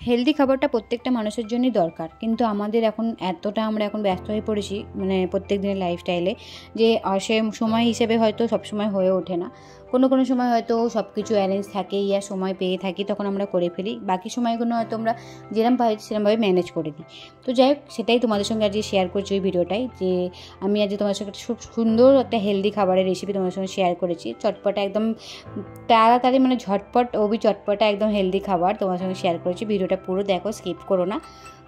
Healthy খাবারটা প্রত্যেকটা মানুষের জন্যই দরকার, কিন্তু আমাদের এখন আমরা এখন ব্যস্ত হয়ে পড়েছি মানে প্রত্যেক দিনের লাইফস্টাইলে, যে সে সময় হিসেবে হয়তো সবসময় হয়ে ওঠে না। কোনো সময় হয়তো সব কিছু অ্যারেঞ্জ থাকে, ইয়া সময় পেয়ে থাকি তখন আমরা করে ফেলি, বাকি সময়গুলো হয়তো আমরা যেরকম পাই সেরকমভাবে ম্যানেজ করে দিই। তো যাই হোক, সেটাই তোমাদের সঙ্গে আজকে শেয়ার করছি ওই ভিডিওটাই, যে আমি আজকে তোমাদের সঙ্গে খুব সুন্দর একটা হেলদি খাবারের রেসিপি তোমাদের সঙ্গে শেয়ার করেছি। চটপটা একদম তাড়াতাড়ি মানে ঝটপট চটপটা একদম হেলদি খাবার তোমার সঙ্গে শেয়ার করেছি। ভিডিওটা পুরো দেখো, স্কিপ করো না।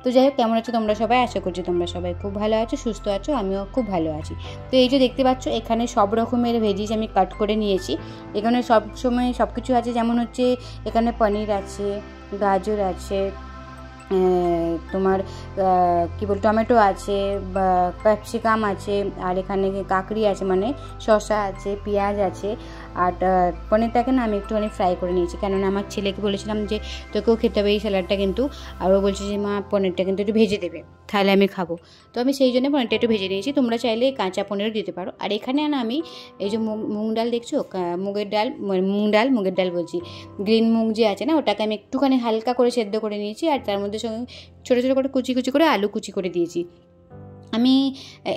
তো যাই হোক, কেমন আছো তোমরা সবাই? আশা করছি তোমরা সবাই খুব ভালো আছো, সুস্থ আছো, আমিও খুব ভালো আছি। তো এই যে দেখতে পাচ্ছ, এখানে সব রকমের ভেজিস আমি কাট করে নিয়েছি। এখানে সব সময় সব কিছু আছে, যেমন হচ্ছে এখানে পনির আছে, গাজর আছে, তোমার কী বল টমেটো আছে, বা ক্যাপসিকাম আছে, আর এখানে কাকড়ি আছে মানে শসা আছে, পেঁয়াজ আছে। আর পনিরটাকে না আমি একটুখানি ফ্রাই করে নিয়েছি, কেননা আমার ছেলেকে বলেছিলাম যে তোকেও খেতে হবে এই স্যালাডটা, কিন্তু আর ও বলছে যে মা পনিরটা কিন্তু একটু ভেজে দেবে তাহলে আমি খাবো। তো আমি সেই জন্য পনিরটা একটু ভেজে নিয়েছি, তোমরা চাইলে কাঁচা পনিরও দিতে পারো। আর এখানে না আমি এই যে মুগ ডাল দেখছো, মুগের ডাল বলছি, গ্রিন মুগ যে আছে না, ওটাকে আমি একটুখানি হালকা করে সেদ্ধ করে নিয়েছি, আর তার মধ্যে সঙ্গে ছোটো ছোটো করে কুচি করে আলু কুচি করে দিয়েছি। আমি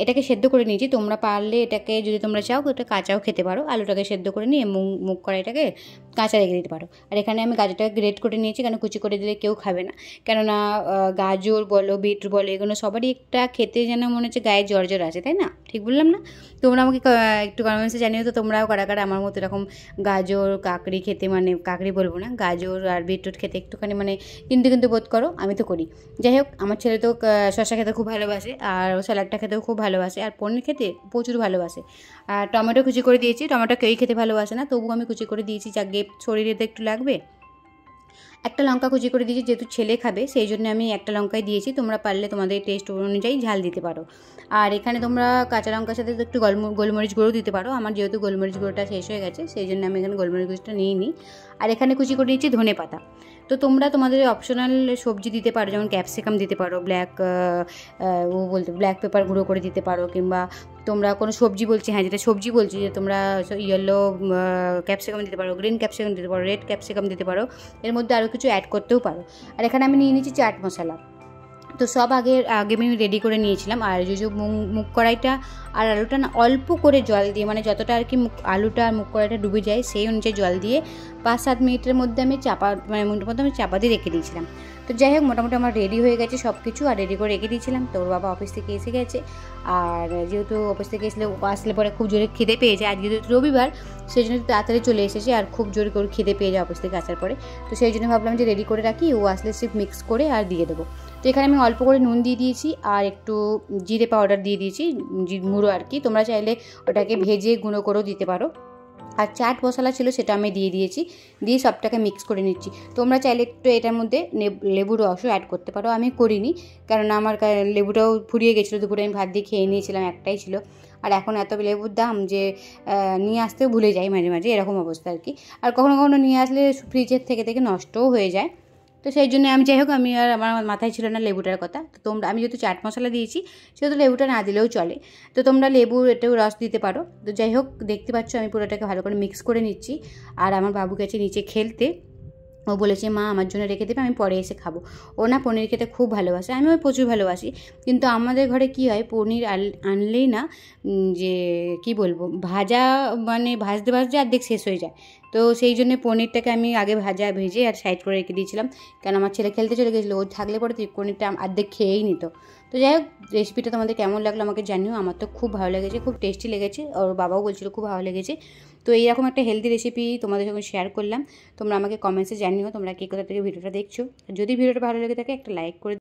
এটাকে সেদ্ধ করে নিয়েছি, তোমরা পারলে এটাকে যদি তোমরা চাও ওটা কাঁচাও খেতে পারো। আলুটাকে সেদ্ধ করে নিয়ে মুগ কড়াইটাকে কাঁচা রেখে দিতে পারো। আর এখানে আমি গাজরটাকে গ্রেট করে নিয়েছি, কেন কুচি করে দিলে কেউ খাবে না, কেননা গাজর বলো বিট বলো এগুলো সবারই একটা খেতে যেন মনে হচ্ছে গায়ে জ্বর আছে, তাই না? ঠিক বললাম না? তোমরা আমাকে একটু কমেন্টসে জানিও তো তোমরাও কারা আমার মতো এরকম গাজর কাকড়ি খেতে, মানে কাকড়ি বলবো না, গাজর আর বিটরুট খেতে একটুখানি মানে কিন্তু বোধ করো। আমি তো করি। যাই হোক, আমার ছেলে তো শসা খেতে খুব ভালোবাসে, আর স্যালাডটা খেতেও খুব ভালোবাসে, আর পনির খেতে প্রচুর ভালোবাসে। আর টমেটো কুচি করে দিয়েছি, টমেটো কেউই খেতে ভালোবাসে না, তবু আমি কুচি করে দিয়েছি, যাকে শরীরে তো একটু লাগবে। একটা লঙ্কা কুচি করে দিয়েছি, যেহেতু ছেলে খাবে সেই জন্য আমি একটা লঙ্কাই দিয়েছি, তোমরা পারলে তোমাদের টেস্ট অনুযায়ী ঝাল দিতে পারো। আর এখানে তোমরা কাঁচা লঙ্কার সাথে তো একটু গোলমরিচ গুঁড়ো দিতে পারো, আমার যেহেতু গোলমরিচ গুঁড়োটা শেষ হয়ে গেছে সেই জন্য আমি এখানে গোলমরিচ গুঁড়োটা নিইনি। আর এখানে কুচি করে দিয়েছি ধনে পাতা। তো তোমরা তোমাদের অপশনাল সবজি দিতে পারো, যেমন ক্যাপসিকাম দিতে পারো, ব্ল্যাক পেপার গুঁড়ো করে দিতে পারো, কিংবা তোমরা কোনো সবজি বলছি, হ্যাঁ যেটা সবজি বলছি, যে তোমরা ইয়েলো ক্যাপসিকাম দিতে পারো, গ্রিন ক্যাপসিকাম দিতে পারো, রেড ক্যাপসিকাম দিতে পারো, এর মধ্যে আরও কিছু অ্যাড করতেও পারো। আর এখানে আমি নিয়ে নিয়েছি চাট মশলা। তো সব আগে আমি রেডি করে নিয়েছিলাম। আর যে মুগ কড়াইটা আর আলুটা না অল্প করে জল দিয়ে, মানে যতটা আর কি আলুটা আর মুগ কড়াইটা ডুবে যায় সেই অনুযায়ী জল দিয়ে 5-7 মিনিটের মধ্যে আমি চাপা দিয়ে রেখে দিয়েছিলাম। তো যাই হোক, মোটামুটি আমার রেডি হয়ে গেছে সব কিছু, আর রেডি করে রেখে দিয়েছিলাম। তো ওর বাবা অফিস থেকে এসে গেছে, আর যেহেতু অফিস থেকে আসলে পরে খুব জোরে খিদে পেয়েছে, আজকে যেহেতু রবিবার সেই জন্য তাড়াতাড়ি চলে এসেছে, আর খুব জোরে করে খিদে পেয়ে যায় অফিস থেকে আসার পরে। তো সেই জন্য ভাবলাম যে রেডি করে রাখি, ও আসলে সিফ মিক্স করে আর দিয়ে দেবো। তো এখানে আমি অল্প করে নুন দিয়ে দিয়েছি, আর একটু জিরে পাউডার দিয়ে দিয়েছি, গুঁড়ো আর কি, তোমরা চাইলে ওটাকে ভেজে গুঁড়ো করেও দিতে পারো। আর চাট মশলা ছিল সেটা আমি দিয়ে দিয়েছি, দিয়ে সবটাকে মিক্স করে নিচ্ছি। তোমরা চাইলে একটু এটার মধ্যে লেবুর রসও অ্যাড করতে পারো, আমি করিনি, কারণ আমার লেবুটাও ফুরিয়ে গেছিলো, দুপুরে আমি ভাত দিয়ে খেয়ে নিয়েছিলাম, একটাই ছিল। আর এখন এত লেবুর দাম যে নিয়ে আসতেও ভুলে যাই মাঝে এরকম অবস্থা আর কি। আর কখনো নিয়ে আসলে ফ্রিজের থেকে নষ্টও হয়ে যায়। তো সেই জন্য আমি যাই হোক, আমার মাথায় ছিল না লেবুটার কথা। তো আমি যেহেতু চাট মশলা দিয়েছি সেহেতু লেবুটা না দিলেও চলে, তো তোমরা এটাও রস দিতে পারো। তো যাই হোক, দেখতে পাচ্ছ আমি পুরোটাকে ভালো করে মিক্স করে নিচ্ছি। আর আমার বাবু গেছে নিচে খেলতে, ও বলেছে মা আমার জন্য রেখে দেবে, আমি পরে এসে খাবো। ও না পনির খেতে খুব ভালোবাসে, আমিও প্রচুর ভালোবাসি, কিন্তু আমাদের ঘরে কি হয়, পনির আনলেই না যে কি বলবো, ভাজতে অর্ধেক শেষ হয়ে যায়। তো সেই জন্য পনিরটাকে আমি আগে ভেজে আর সাইড করে রেখে দিয়েছিলাম, কারণ আমার ছেলে খেলতে চলে গেছিলো, ও থাকলে পরে পনিরটা অর্ধেক খেয়েই নিত। তো যাই হোক, রেসিপিটা তোমাদের কেমন লাগলো আমাকে জানিও, আমার তো খুব ভালো লেগেছে, খুব টেস্টি লেগেছে, ওর বাবাও বলছিল খুব ভালো লেগেছে। তো এইরকম একটা হেলদি রেসিপি তোমাদের সঙ্গে শেয়ার করলাম, তোমরা আমাকে কমেন্টসে জানিও তোমরা কে কোথা থেকে ভিডিওটা দেখছো। যদি ভিডিওটা ভালো লেগে থাকে একটা লাইক করে